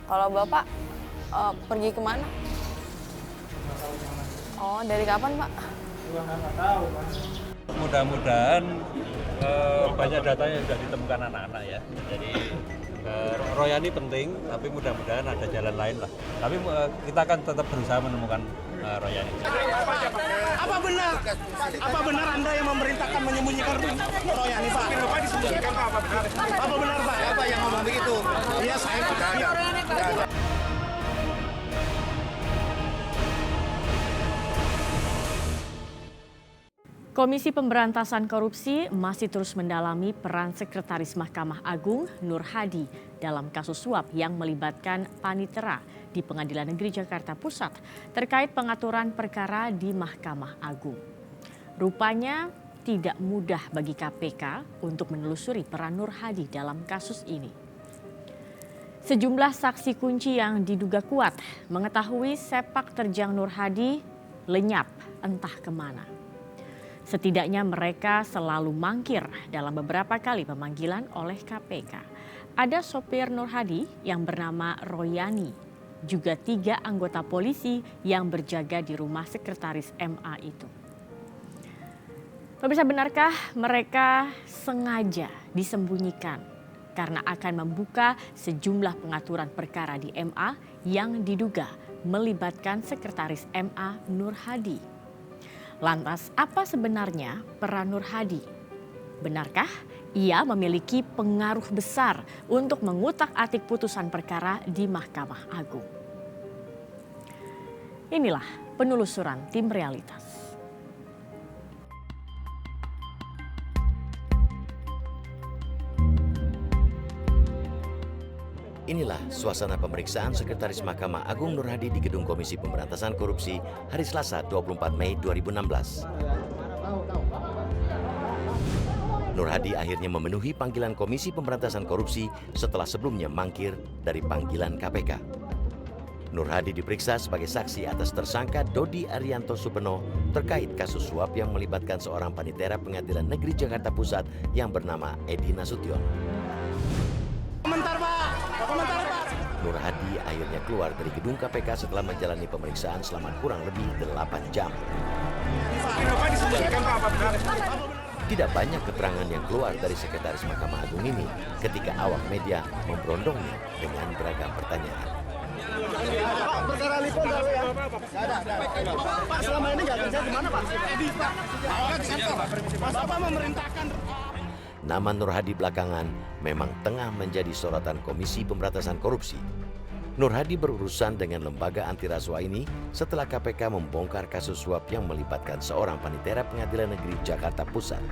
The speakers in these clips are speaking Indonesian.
Kalau Bapak pergi kemana? Oh, dari kapan, Pak? Mudah-mudahan banyak datanya sudah ditemukan anak-anak ya. Jadi Royani penting, tapi mudah-mudahan ada jalan lain lah. Tapi kita akan tetap berusaha menemukan Royani. Apa benar Anda yang memerintahkan menyembunyikan Royani, Pak? Apa disembunyikan, Pak? Apa benar, Pak? Apa yang ngomong begitu? Iya, saya tidak. Komisi Pemberantasan Korupsi masih terus mendalami peran Sekretaris Mahkamah Agung Nur Hadi dalam kasus suap yang melibatkan panitera di Pengadilan Negeri Jakarta Pusat terkait pengaturan perkara di Mahkamah Agung. Rupanya tidak mudah bagi KPK untuk menelusuri peran Nur Hadi dalam kasus ini. Sejumlah saksi kunci yang diduga kuat mengetahui sepak terjang Nur Hadi lenyap entah kemana. Setidaknya mereka selalu mangkir dalam beberapa kali pemanggilan oleh KPK. Ada sopir Nur Hadi yang bernama Royani, juga 3 anggota polisi yang berjaga di rumah sekretaris MA itu. Pemirsa, benarkah mereka sengaja disembunyikan karena akan membuka sejumlah pengaturan perkara di MA yang diduga melibatkan sekretaris MA Nur Hadi? Lantas, apa sebenarnya peran Nur Hadi? Benarkah ia memiliki pengaruh besar untuk mengutak-atik putusan perkara di Mahkamah Agung? Inilah penelusuran tim Realitas. Inilah suasana pemeriksaan Sekretaris Mahkamah Agung Nur Hadi di Gedung Komisi Pemberantasan Korupsi hari Selasa 24 Mei 2016. Nur Hadi akhirnya memenuhi panggilan Komisi Pemberantasan Korupsi setelah sebelumnya mangkir dari panggilan KPK. Nur Hadi diperiksa sebagai saksi atas tersangka Dodi Arianto Supeno terkait kasus suap yang melibatkan seorang panitera Pengadilan Negeri Jakarta Pusat yang bernama Edi Nasution. Komentar, Pak. Nur Hadi akhirnya keluar dari gedung KPK setelah menjalani pemeriksaan selama kurang lebih 8 jam. Apa disembunyikan, Pak? Apa benar? Tidak banyak keterangan yang keluar dari Sekretaris Mahkamah Agung ini ketika awak media memberondongnya dengan beragam pertanyaan. Pak, perkara Lipo enggak ya? Enggak ada. Pak, selama ini enggak kerja di mana, Pak? Edi, Pak. Mas Bapak memerintahkan. Nama Nur Hadi belakangan memang tengah menjadi sorotan Komisi Pemberantasan Korupsi. Nur Hadi berurusan dengan lembaga anti rasuah ini setelah KPK membongkar kasus suap yang melibatkan seorang panitera Pengadilan Negeri Jakarta Pusat.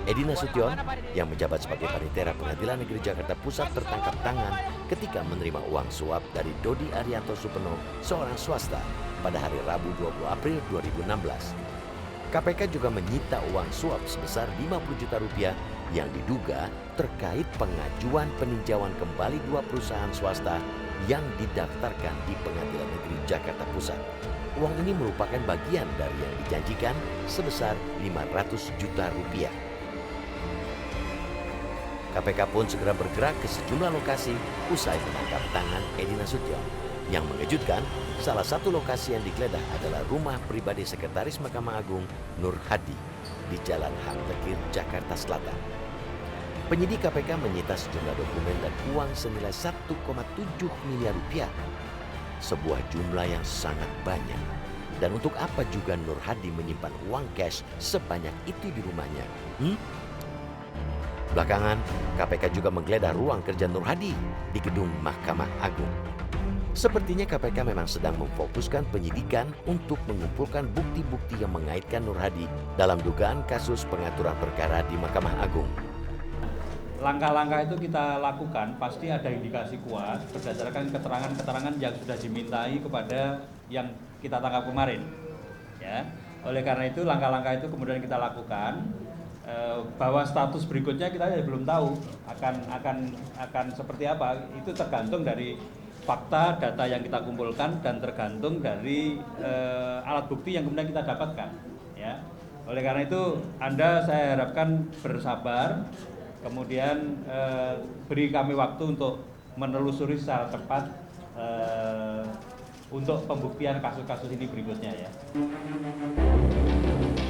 Edi Nasution yang menjabat sebagai panitera Pengadilan Negeri Jakarta Pusat tertangkap tangan ketika menerima uang suap dari Dodi Arianto Supeno, seorang swasta, pada hari Rabu 20 April 2016. KPK juga menyita uang suap sebesar 50 juta rupiah yang diduga terkait pengajuan peninjauan kembali 2 perusahaan swasta yang didaftarkan di Pengadilan Negeri Jakarta Pusat. Uang ini merupakan bagian dari yang dijanjikan sebesar 500 juta rupiah. KPK pun segera bergerak ke sejumlah lokasi usai menangkap tangan Edi Nasution. Yang mengejutkan, salah satu lokasi yang digeledah adalah rumah pribadi Sekretaris Mahkamah Agung Nur Hadi di Jalan Hang Lekir, Jakarta Selatan. Penyidik KPK menyita sejumlah dokumen dan uang senilai 1,7 miliar rupiah. Sebuah jumlah yang sangat banyak. Dan untuk apa juga Nur Hadi menyimpan uang cash sebanyak itu di rumahnya? Belakangan, KPK juga menggeledah ruang kerja Nur Hadi di gedung Mahkamah Agung. Sepertinya KPK memang sedang memfokuskan penyidikan untuk mengumpulkan bukti-bukti yang mengaitkan Nur Hadi dalam dugaan kasus pengaturan perkara di Mahkamah Agung. Langkah-langkah itu kita lakukan pasti ada indikasi kuat berdasarkan keterangan-keterangan yang sudah dimintai kepada yang kita tangkap kemarin. Ya, oleh karena itu langkah-langkah itu kemudian kita lakukan. Bahwa status berikutnya kita belum tahu akan seperti apa, itu tergantung dari fakta data yang kita kumpulkan dan tergantung dari alat bukti yang kemudian kita dapatkan, ya. Oleh karena itu Anda saya harapkan bersabar, kemudian beri kami waktu untuk menelusuri secara cepat untuk pembuktian kasus-kasus ini berikutnya ya.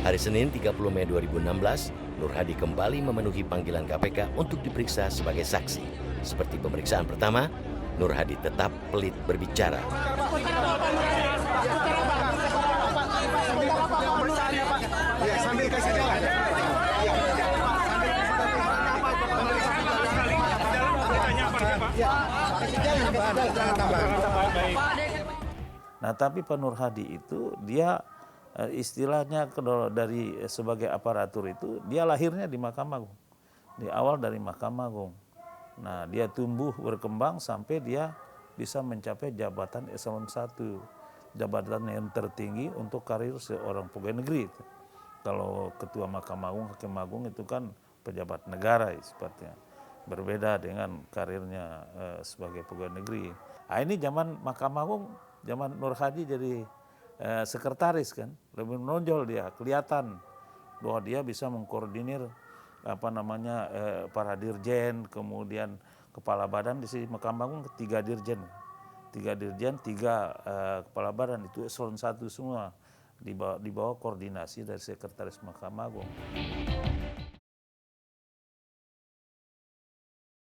Hari Senin 30 Mei 2016, Nur Hadi kembali memenuhi panggilan KPK untuk diperiksa sebagai saksi. Seperti pemeriksaan pertama, Nur Hadi tetap pelit berbicara. Sambil kasih jalan. Nah, tapi Pak Nur Hadi itu dia istilahnya dari sebagai aparatur itu dia lahirnya di Mahkamah Agung. Di awal dari Mahkamah Agung. Nah, dia tumbuh berkembang sampai dia bisa mencapai jabatan eselon 1. Jabatan yang tertinggi untuk karir seorang pegawai negeri. Kalau ketua Mahkamah Agung, Hakim Agung itu kan pejabat negara sifatnya. Berbeda dengan karirnya sebagai pegawai negeri. Nah, ini zaman Mahkamah Agung, zaman Nur Hadi jadi sekretaris kan, lebih menonjol dia, kelihatan bahwa dia bisa mengkoordinir para dirjen, kemudian kepala badan di sini Mahkamah Agung 3 dirjen, 3 kepala badan itu eselon 1 semua di bawah koordinasi dari sekretaris Mahkamah Agung.